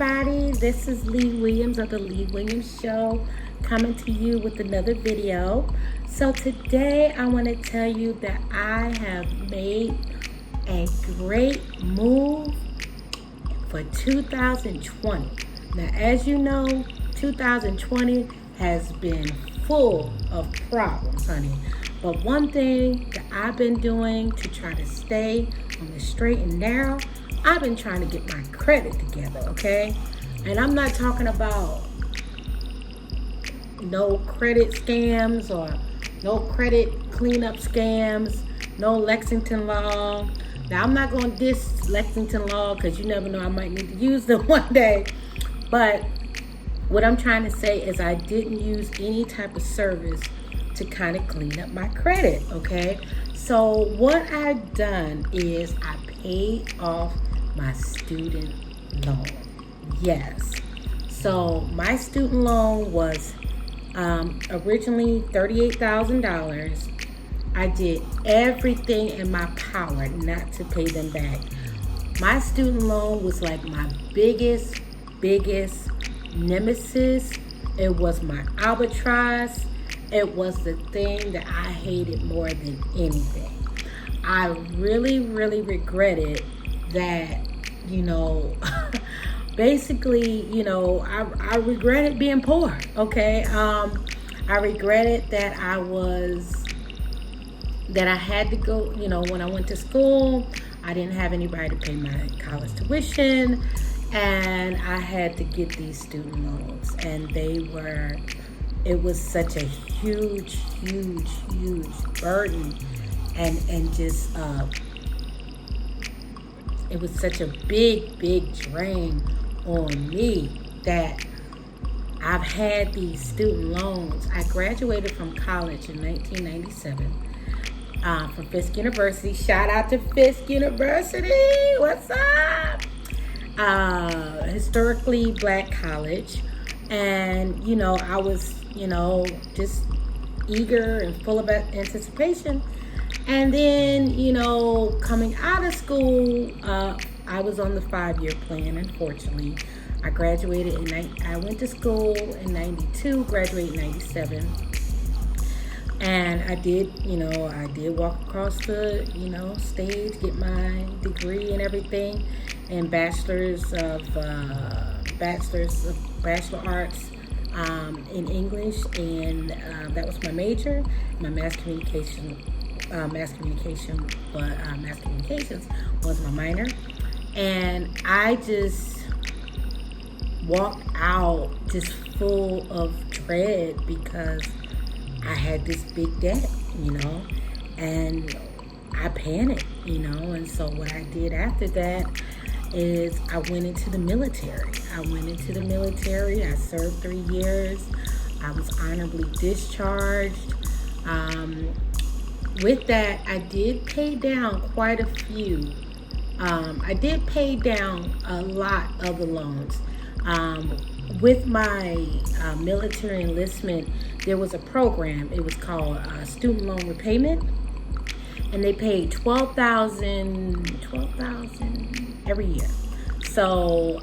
everybody, this is Lee Williams of the Lee Williams Show coming to you with another video. So today I want to tell you that I have made a great move for 2020. Now as you know, 2020 has been full of problems, honey. But one thing that I've been doing to try to stay on the straight and narrow, I've been trying to get my credit together, okay? And I'm not talking about no credit scams or no credit cleanup scams, no Lexington Law. Now, I'm not going to diss Lexington Law because you never know, I might need to use them one day. But what I'm trying to say is I didn't use any type of service to kind of clean up my credit, okay? So what I've done is I paid off my student loan. Yes. So my student loan was originally $38,000. I did everything in my power not to pay them back. My student loan was like my biggest nemesis. It was my albatross. It was the thing that I hated more than anything. I really regretted that, basically, I regretted being poor, okay? I regretted that I had to go, when I went to school, I didn't have anybody to pay my college tuition, and I had to get these student loans, and it was such a huge burden, and just, it was such a big drain on me that I've had these student loans. I graduated from college in 1997 from Fisk University. Shout out to Fisk University. What's up? Historically black college. And, I was, just eager and full of anticipation. And then, coming out of school, I was on the 5-year plan, unfortunately. I graduated I went to school in 92, graduated in 97. And I did walk across the, stage, get my degree and everything, and bachelor arts in English, and that was my major. My mass communications was my minor. And I just walked out just full of dread because I had this big debt, and I panicked, and so what I did after that is I went into the military. I served 3 years. I was honorably discharged. With that, I did pay down quite a few. I did pay down a lot of the loans. With my military enlistment, there was a program. It was called student loan repayment, and they paid $12,000 every year. So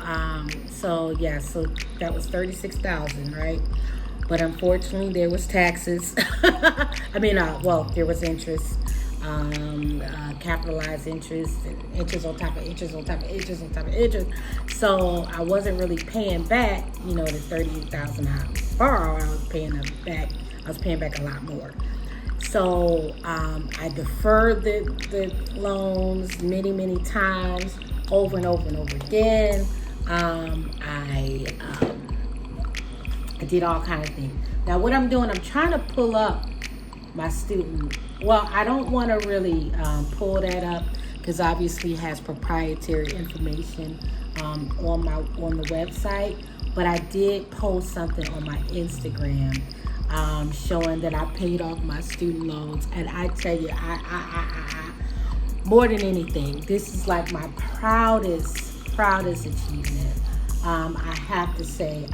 that was $36,000, right? But unfortunately, there was taxes. There was interest, capitalized interest, and interest on top of interest on top of interest on top of interest. So I wasn't really paying back, the $38,000 I borrowed. I was paying back a lot more. So I deferred the loans many times, over and over again. I did all kinds of things. Now what I'm doing, I'm trying to pull up my student. Well, I don't want to really pull that up because obviously it has proprietary information on the website. But I did post something on my Instagram showing that I paid off my student loans, and I tell you, I more than anything, this is like my proudest achievement. I have to say,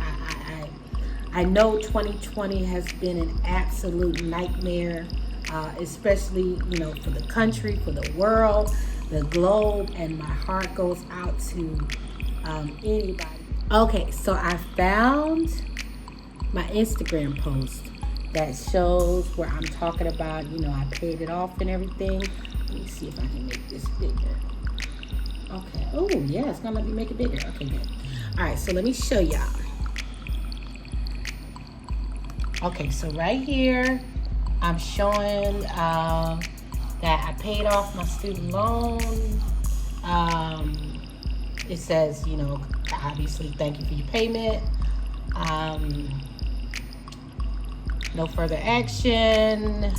I know 2020 has been an absolute nightmare, especially, for the country, for the world, the globe, and my heart goes out to anybody Okay, so I found my Instagram post that shows where I'm talking about, I paid it off and everything. Let me see if I can make this bigger. Okay. Oh, yeah, it's going to let me make it bigger. Okay, good. All right, so let me show y'all. Okay, so right here, I'm showing that I paid off my student loan. It says, obviously, thank you for your payment. No further action.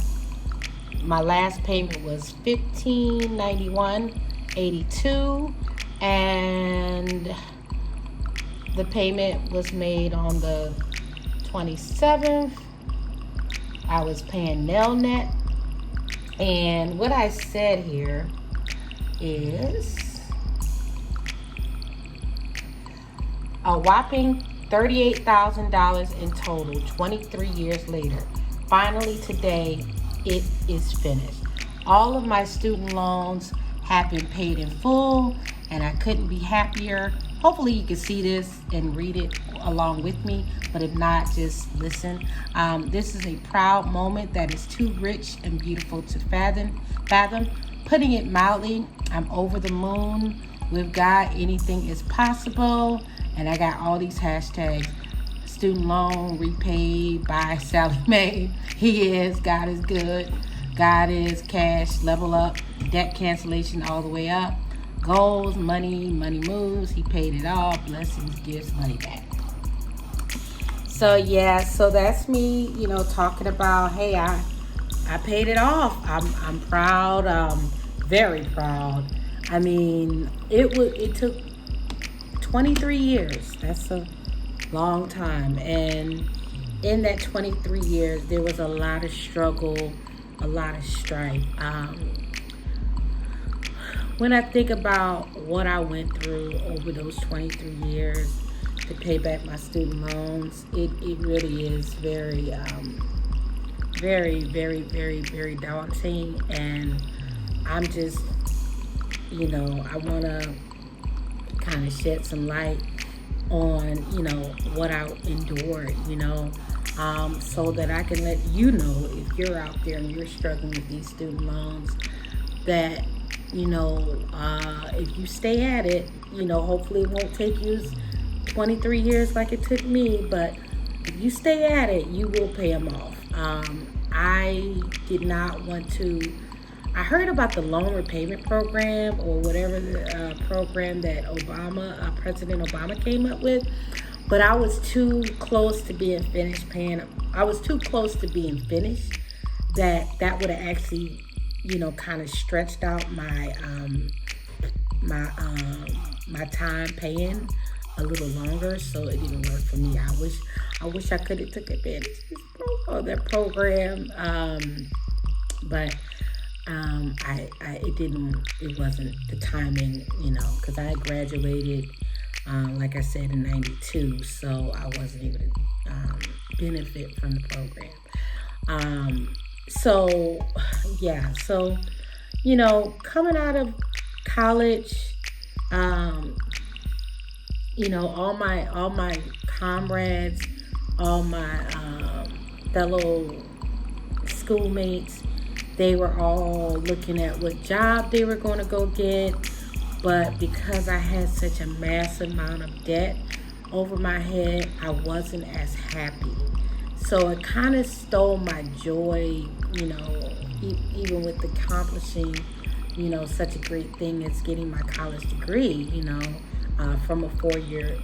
My last payment was $1591.82, and the payment was made on the 27th. I was paying Nelnet, and what I said here is a whopping $38,000 in total, 23 years later. Finally, today, it is finished. All of my student loans have been paid in full, and I couldn't be happier. Hopefully, you can see this and read it along with me, but if not, just listen. This is a proud moment that is too rich and beautiful to fathom. Putting it mildly, I'm over the moon. With God, anything is possible. And I got all these hashtags. Student loan repaid by Sallie Mae. He is. God is good. God is. Cash level up. Debt cancellation all the way up. Goals, money moves. He paid it all. Blessings, gifts, money back. So yeah, so that's me, talking about, hey, I paid it off. I'm proud. Very proud. I mean, it took 23 years. That's a long time. And in that 23 years, there was a lot of struggle, a lot of strife. When I think about what I went through over those 23 years to pay back my student loans, it really is very, very, very, very, very daunting. And I'm just, I want to kind of shed some light on, what I endured, so that I can let you know, if you're out there and you're struggling with these student loans, that, if you stay at it, hopefully it won't take you 23 years like it took me, but if you stay at it, you will pay them off. I did not want to. I heard about the loan repayment program, or whatever the program that President Obama came up with, but I was too close to being finished paying. I was too close to being finished that would have actually, kind of stretched out my my time paying a little longer, so it didn't work for me. I wish I could have took advantage of that program, but. It wasn't the timing, because I graduated, like I said, in 92, so I wasn't able to benefit from the program. So coming out of college, all my comrades, all my fellow schoolmates, they were all looking at what job they were going to go get, but because I had such a massive amount of debt over my head, I wasn't as happy. So it kind of stole my joy, even with accomplishing, such a great thing as getting my college degree, from a 4-year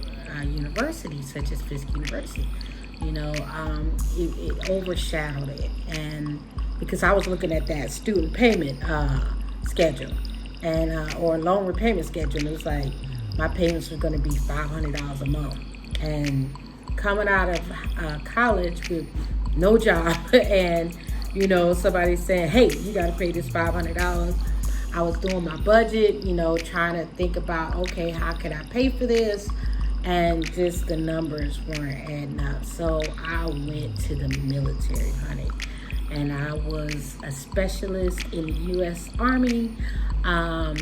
university such as Fisk University. It overshadowed it, and because I was looking at that student payment schedule and or loan repayment schedule, it was like my payments were going to be $500 a month. And coming out of college with no job and somebody saying, hey, you got to pay this $500. I was doing my budget, trying to think about, okay, how can I pay for this? And just the numbers weren't adding up. So I went to the military, honey. And I was a specialist in the U.S. Army. I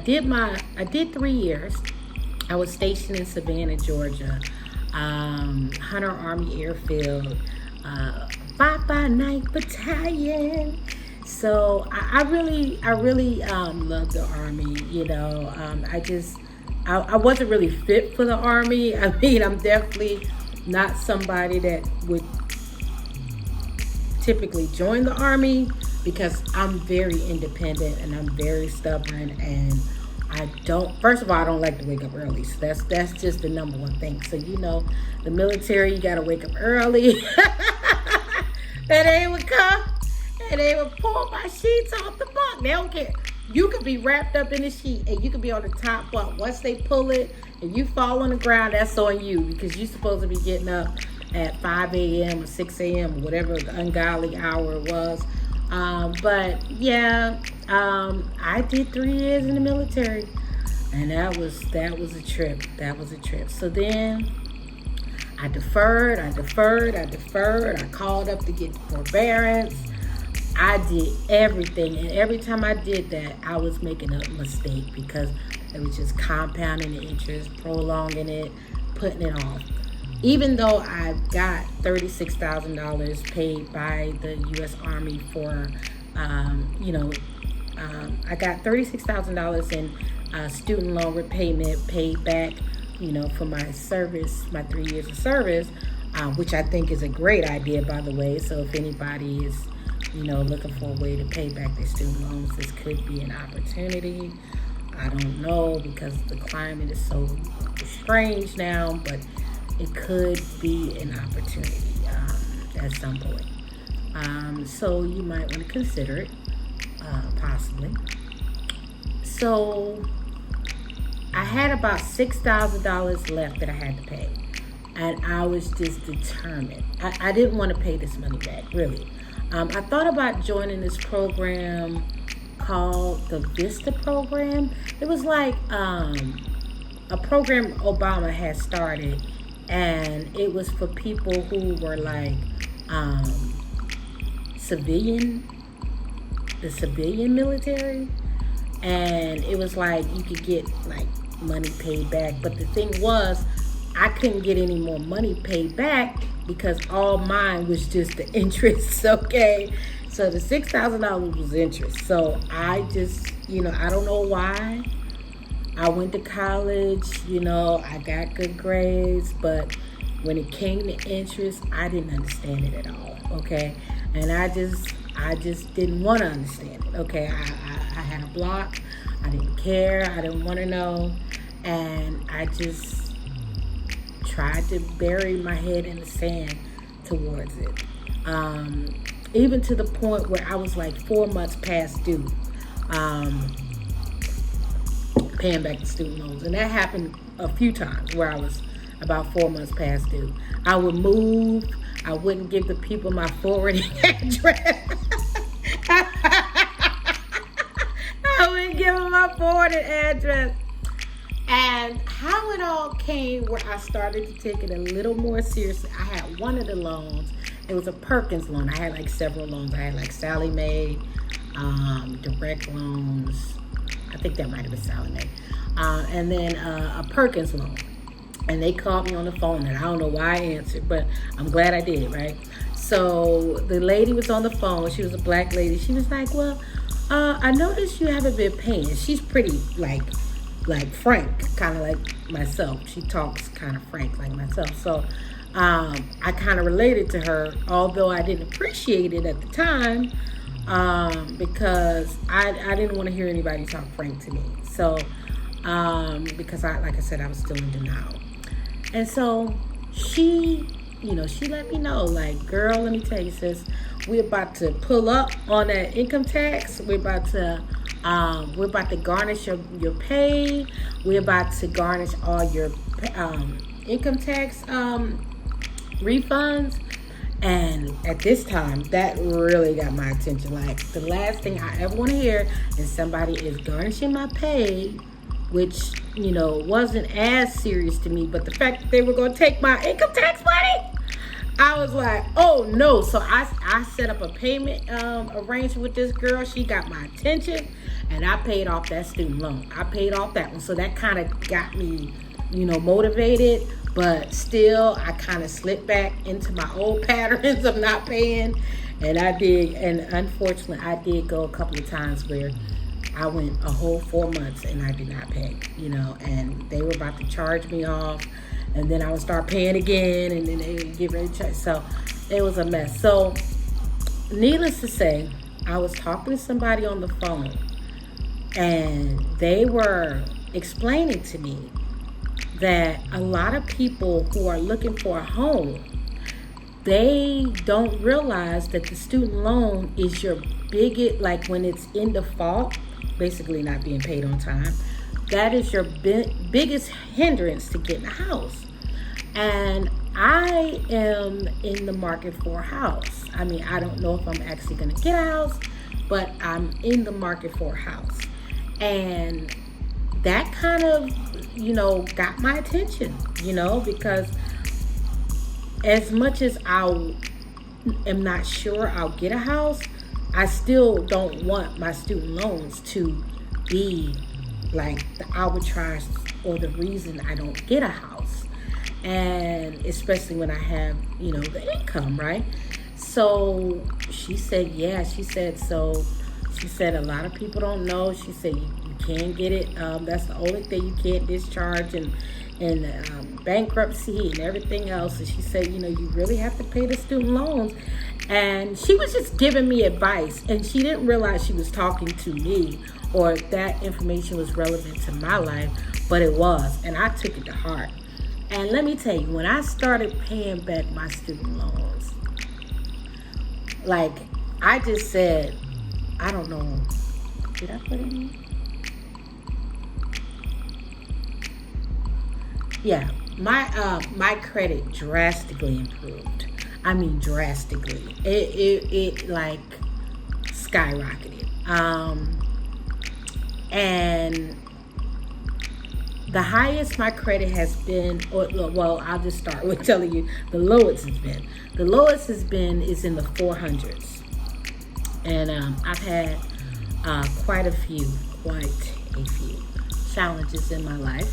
did 3 years. I was stationed in Savannah, Georgia, Hunter Army Airfield, 559th Battalion. So I really love the Army. I wasn't really fit for the Army. I mean, I'm definitely not somebody that would typically join the Army because I'm very independent and I'm very stubborn, and first of all, I don't like to wake up early. So that's just the number one thing. So the military, you gotta wake up early. And they would come and they would pull my sheets off the bunk. They don't care. You could be wrapped up in the sheet and you could be on the top bunk. Once they pull it and you fall on the ground, that's on you, because you're supposed to be getting up at 5 a.m. or 6 a.m. or whatever ungodly hour it was. But yeah, I did 3 years in the military, and that was a trip. That was a trip. So then I deferred. I called up to get forbearance. I did everything, and every time I did that, I was making a mistake because it was just compounding the interest, prolonging it, putting it off. Even though I got $36,000 paid by the U.S. Army for, I got $36,000 in student loan repayment paid back, for my service, my 3 years of service, which I think is a great idea, by the way. So if anybody is, looking for a way to pay back their student loans, this could be an opportunity. I don't know, because the climate is so strange now, but it could be an opportunity at some point. So you might want to consider it, possibly. So I had about $6,000 left that I had to pay. And I was just determined. I didn't want to pay this money back, really. I thought about joining this program called the Vista program. It was like a program Obama had started, and it was for people who were like the civilian military, and it was like you could get like money paid back. But the thing was, I couldn't get any more money paid back because all mine was just the interest. Okay, so the $6,000 was interest. So I just, I don't know why. I went to college, I got good grades, but when it came to interest, I didn't understand it at all, okay? And I just didn't want to understand it, okay? I had a block. I didn't care. I didn't want to know. And I just tried to bury my head in the sand towards it. Even to the point where I was like 4 months past due. Paying back the student loans, and that happened a few times where I was about 4 months past due. I would move. I wouldn't give the people my forwarding address. I wouldn't give them my forwarding address. And how it all came where I started to take it a little more seriously, I had one of the loans. It was a Perkins loan. I had like several loans. I had like Sallie Mae, direct loans. I think that might have been Sallie Mae. And then a Perkins loan. And they called me on the phone, and I don't know why I answered, but I'm glad I did, right? So the lady was on the phone. She was a black lady. She was like, well, I noticed you haven't been paying. She's pretty, like frank, kind of like myself. She talks kind of frank like myself. So I kind of related to her, although I didn't appreciate it at the time. Because I didn't want to hear anybody talk frank to me. So, because like I said, I was still in denial. And so she let me know, like, girl, let me tell you, sis, we're about to pull up on that income tax. We're about to garnish your pay. We're about to garnish all your income tax refunds. And at this time, that really got my attention. Like, the last thing I ever want to hear is somebody is garnishing my pay, which, wasn't as serious to me. But the fact that they were going to take my income tax money, I was like, oh, no. So I set up a payment arrangement with this girl. She got my attention, and I paid off that student loan. I paid off that one. So that kind of got me motivated, but still I kind of slipped back into my old patterns of not paying. And unfortunately I did go a couple of times where I went a whole 4 months and I did not pay, and they were about to charge me off, and then I would start paying again, and then they would get ready to charge. So it was a mess. So needless to say, I was talking to somebody on the phone, and they were explaining to me that a lot of people who are looking for a home, they don't realize that the student loan is your biggest, like when it's in default, basically not being paid on time, that is your biggest hindrance to getting a house. And I am in the market for a house. I mean, I don't know if I'm actually going to get a house, but I'm in the market for a house. And that kind of, got my attention, because as much as I am not sure I'll get a house, I still don't want my student loans to be like the arbitrage or the reason I don't get a house. And especially when I have, the income, right? So she said, she said a lot of people don't know. She said you can get it. That's the only thing you can't discharge, and bankruptcy and everything else. And she said, you really have to pay the student loans. And she was just giving me advice, and she didn't realize she was talking to me or that information was relevant to my life, but it was, and I took it to heart. And let me tell you, when I started paying back my student loans, like I just said, I don't know, did I put it in? Yeah, my credit drastically improved. I mean, drastically. It like skyrocketed. And the highest my credit has been, well, I'll just start with telling you the lowest has been. The lowest has been is in the 400s. And I've had quite a few challenges in my life.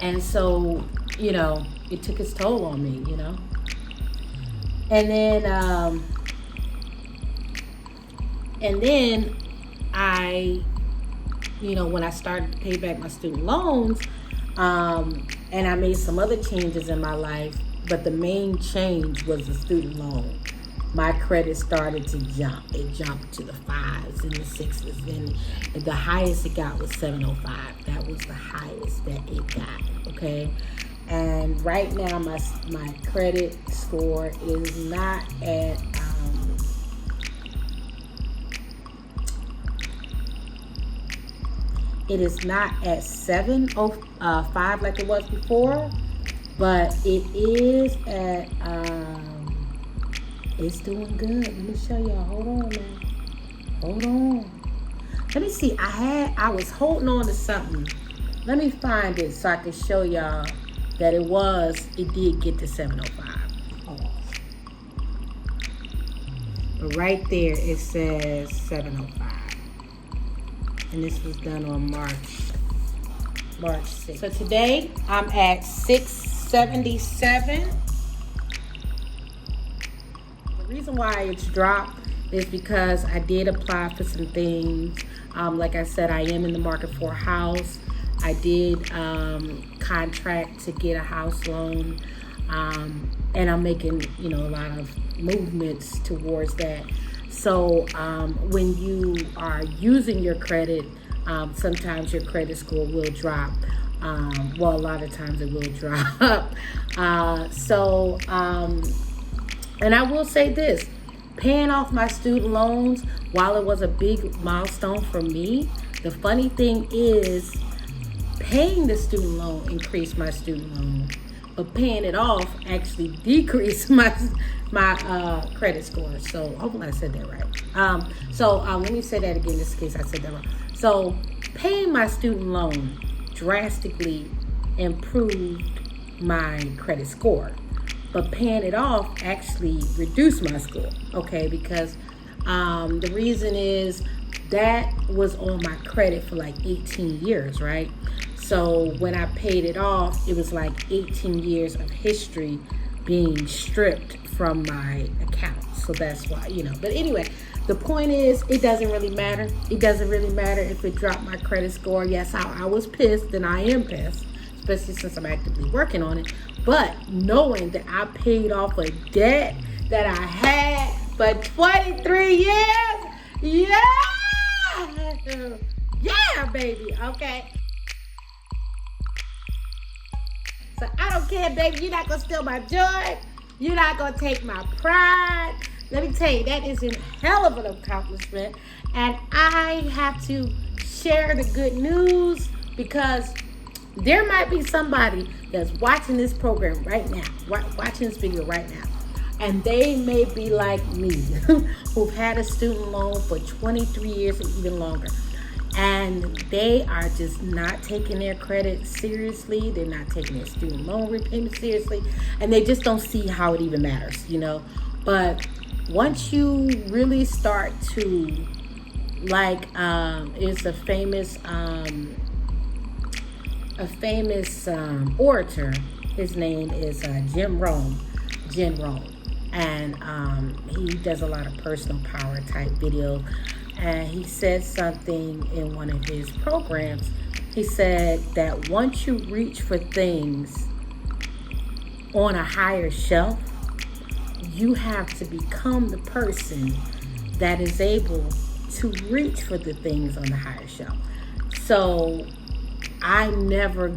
And so, it took its toll on me, And then I, when I started to pay back my student loans, and I made some other changes in my life, but the main change was the student loan. My credit started to jump. It jumped to the 5s and the 6s, and the highest it got was 705. That was the highest that it got, okay? And right now, my credit score is not at, it is not at 705 like it was before, but it is at, it's doing good. Let me show y'all. Hold on, man. Hold on. Let me see. I was holding on to something. Let me find it so I can show y'all that it did get to 705. Hold on. But right there it says 705. And this was done on March 6th. So today I'm at 677. The reason why it's dropped is because I did apply for some things. Like I said, I am in the market for a house. I did contract to get a house loan, and I'm making a lot of movements towards that. So when you are using your credit, sometimes your credit score will drop. Well, a lot of times it will drop. And I will say this, paying off my student loans, while it was a big milestone for me, the funny thing is paying the student loan increased my student loan, but paying it off actually decreased my credit score. So hopefully I said that right. Let me say that again, just in case I said that wrong. So paying my student loan drastically improved my credit score, but paying it off actually reduced my score. Okay, because the reason is that was on my credit for like 18 years, right? So when I paid it off, it was like 18 years of history being stripped from my account. So that's why, But anyway, the point is, it doesn't really matter. It doesn't really matter if it dropped my credit score. Yes, I was pissed, and I am pissed, especially since I'm actively working on it. But knowing that I paid off a debt that I had for 23 years, yeah, baby, okay? So I don't care, baby. You're not going to steal my joy. You're not going to take my pride. Let me tell you, that is a hell of an accomplishment. And I have to share the good news because there might be somebody that's watching this program right now, watching this video right now. And they may be like me, who've had a student loan for 23 years or even longer. And they are just not taking their credit seriously. They're not taking their student loan repayment seriously. And they just don't see how it even matters, But once you really start to, it's a famous orator. His name is Jim Rohn. And he does a lot of personal power type videos. And he said something in one of his programs. He said that once you reach for things on a higher shelf, you have to become the person that is able to reach for the things on the higher shelf. So I never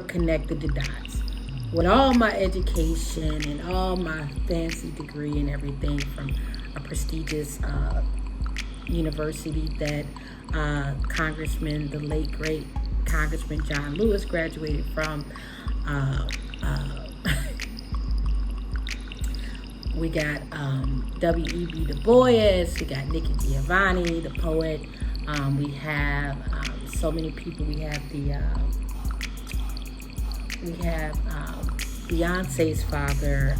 connected the dots. With all my education and all my fancy degree and everything from a prestigious university that Congressman, the late great Congressman John Lewis graduated from. We got W.E.B. Du Bois. We got Nikki Giovanni, the poet. We have so many people. We have Beyonce's father,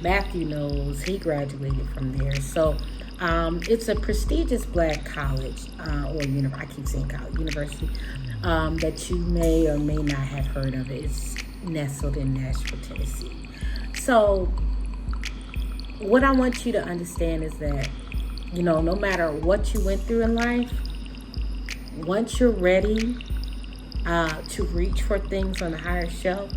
Matthew Knowles. He graduated from there. So it's a prestigious black college or I keep saying college, university that you may or may not have heard of. It's nestled in Nashville, Tennessee. So what I want you to understand is that, no matter what you went through in life, once you're ready to reach for things on a higher shelf,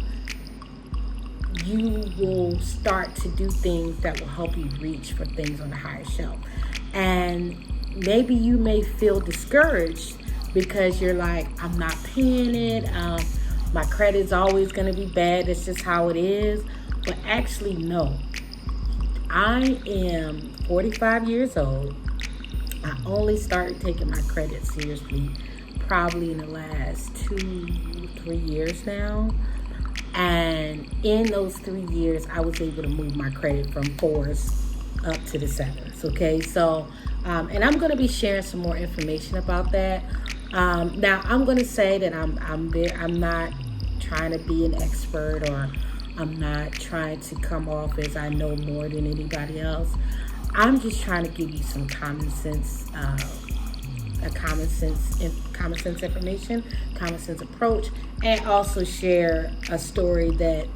you will start to do things that will help you reach for things on a higher shelf. And maybe you may feel discouraged because you're like, I'm not paying it. My credit's always going to be bad. That's just how it is. But actually, no. I am 45 years old. I only started taking my credit seriously probably in the last 2-3 years now. And in those 3 years, I was able to move my credit from 4s up to the 7s. Okay, so and I'm going to be sharing some more information about that. Now, I'm going to say that I'm not trying to be an expert, or I'm not trying to come off as I know more than anybody else. I'm just trying to give you some common sense information, common sense approach, and also share a story that,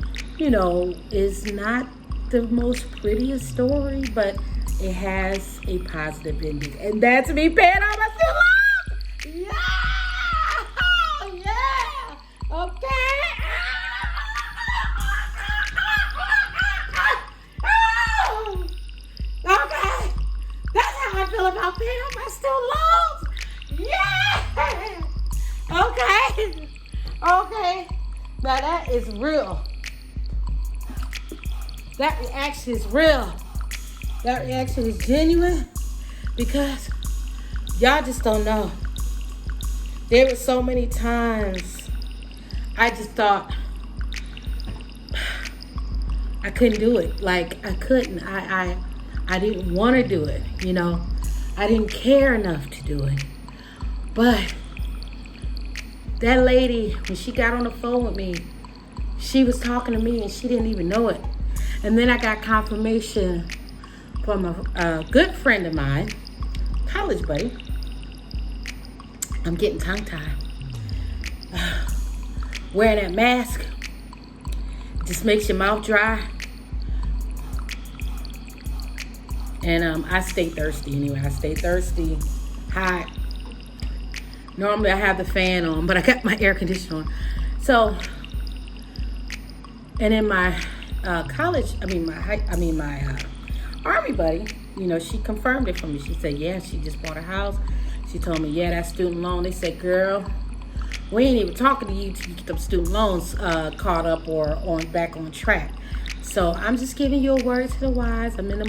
is not the most prettiest story, but it has a positive ending. And that's me paying all my student loans. Yeah! Okay. Okay. That's how I feel about paying off my student loans. Yeah! Okay. Now that is real. That reaction is real. That reaction is genuine because y'all just don't know. There were so many times I just thought I couldn't do it. Like I couldn't. I didn't want to do it. I didn't care enough to do it. But that lady, when she got on the phone with me, she was talking to me and she didn't even know it. And then I got confirmation from a good friend of mine college buddy. I'm getting tongue-tied. Wearing that mask just makes your mouth dry. And I stay thirsty anyway. I stay thirsty, hot. Normally I have the fan on, but I got my air conditioner on. So, and in my my Army buddy, you know, she confirmed it for me. She said, yeah, she just bought a house. She told me, yeah, that student loan. They said, girl, we ain't even talking to you till you get them student loans caught up or back on track. So I'm just giving you a word to the wise. I'm in the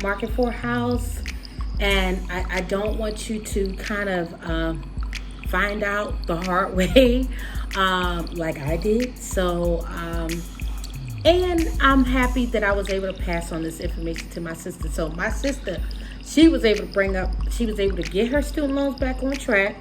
market for a house, and I don't want you to kind of find out the hard way like I did. So and I'm happy that I was able to pass on this information to my sister. So my sister, she was able to get her student loans back on track,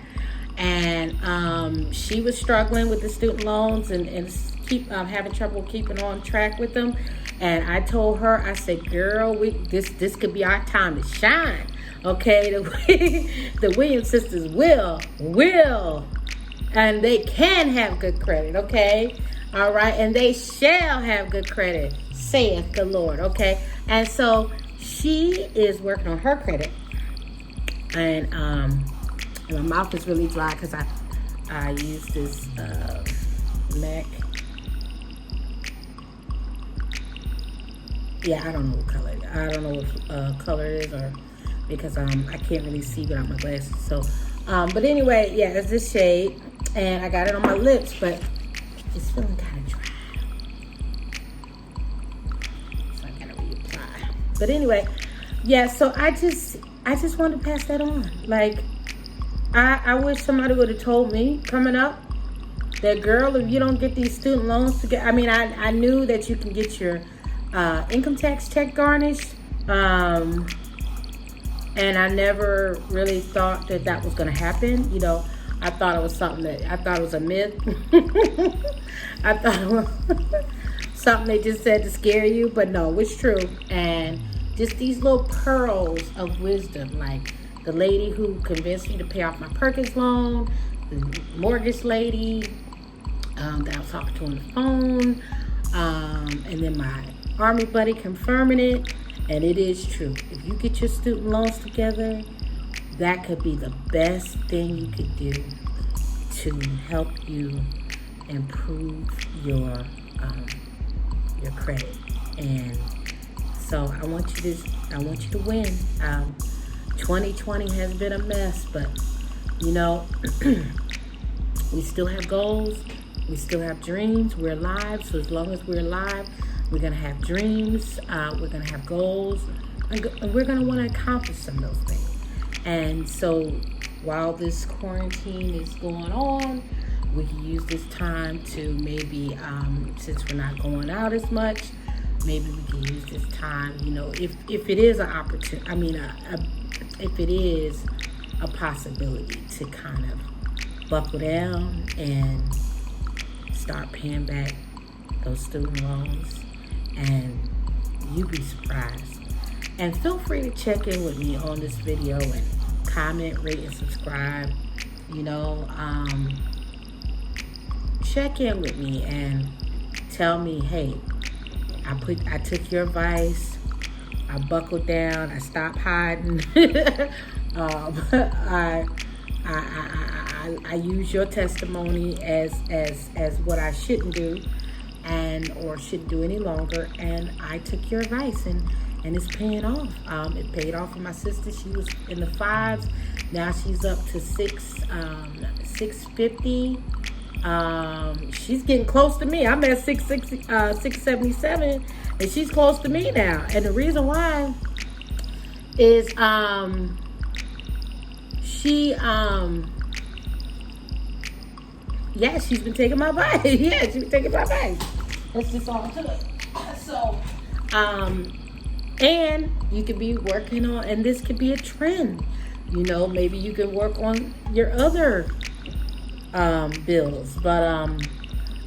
and she was struggling with the student loans and keep having trouble keeping on track with them. And I told her, I said, girl, this could be our time to shine. Okay, the Williams sisters will, and they can have good credit. Okay, all right, and they shall have good credit, saith the Lord. Okay, and so she is working on her credit, and my mouth is really dry because I use this MAC. Yeah, I don't know what color. I don't know what color it is, or because I can't really see without my glasses. So, but anyway, yeah, it's this shade, and I got it on my lips, but it's feeling kind of dry, so I gotta reapply. But anyway, yeah. So I just wanted to pass that on. Like, I wish somebody would have told me coming up that, girl, if you don't get these student loans together. I mean, I knew that you can get your income tax check garnished, and I never really thought that was going to happen. You know, I thought it was it was a myth. I thought it was something they just said to scare you, but no, it's true. And just these little pearls of wisdom, like the lady who convinced me to pay off my Perkins loan, the mortgage lady that I was talking to on the phone, and then my Army buddy confirming it. And it is true. If you get your student loans together, that could be the best thing you could do to help you improve your credit. And so I want you to win. 2020 has been a mess, but you know, we still have goals. We still have dreams. We're alive. So as long as we're alive, we're going to have dreams, we're going to have goals, and we're going to want to accomplish some of those things. And so while this quarantine is going on, we can use this time to maybe, since we're not going out as much, maybe we can use this time, you know, if it is an opportunity, if it is a possibility to kind of buckle down and start paying back those student loans. And you'd be surprised. And feel free to check in with me on this video and comment, rate, and subscribe. You know, check in with me and tell me, hey, I took your advice. I buckled down. I stopped hiding. I use your testimony as what I shouldn't do. Or shouldn't do any longer, and I took your advice, and it's paying off. It paid off for my sister. She was in the 5s, now she's up to 650. She's getting close to me. I'm at 677, and she's close to me now. And the reason why is she's been taking my advice. Yeah, she's been taking my advice. That's just all to it. So, and you could be working on, and this could be a trend. You know, maybe you can work on your other bills. But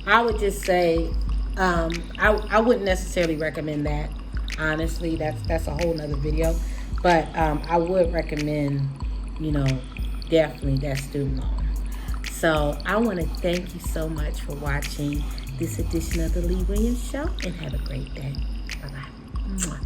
I would just say, I wouldn't necessarily recommend that. Honestly, that's a whole nother video. But I would recommend, you know, definitely that student loan. So I want to thank you so much for watching this edition of the Lee Williams Show, and have a great day. Bye bye.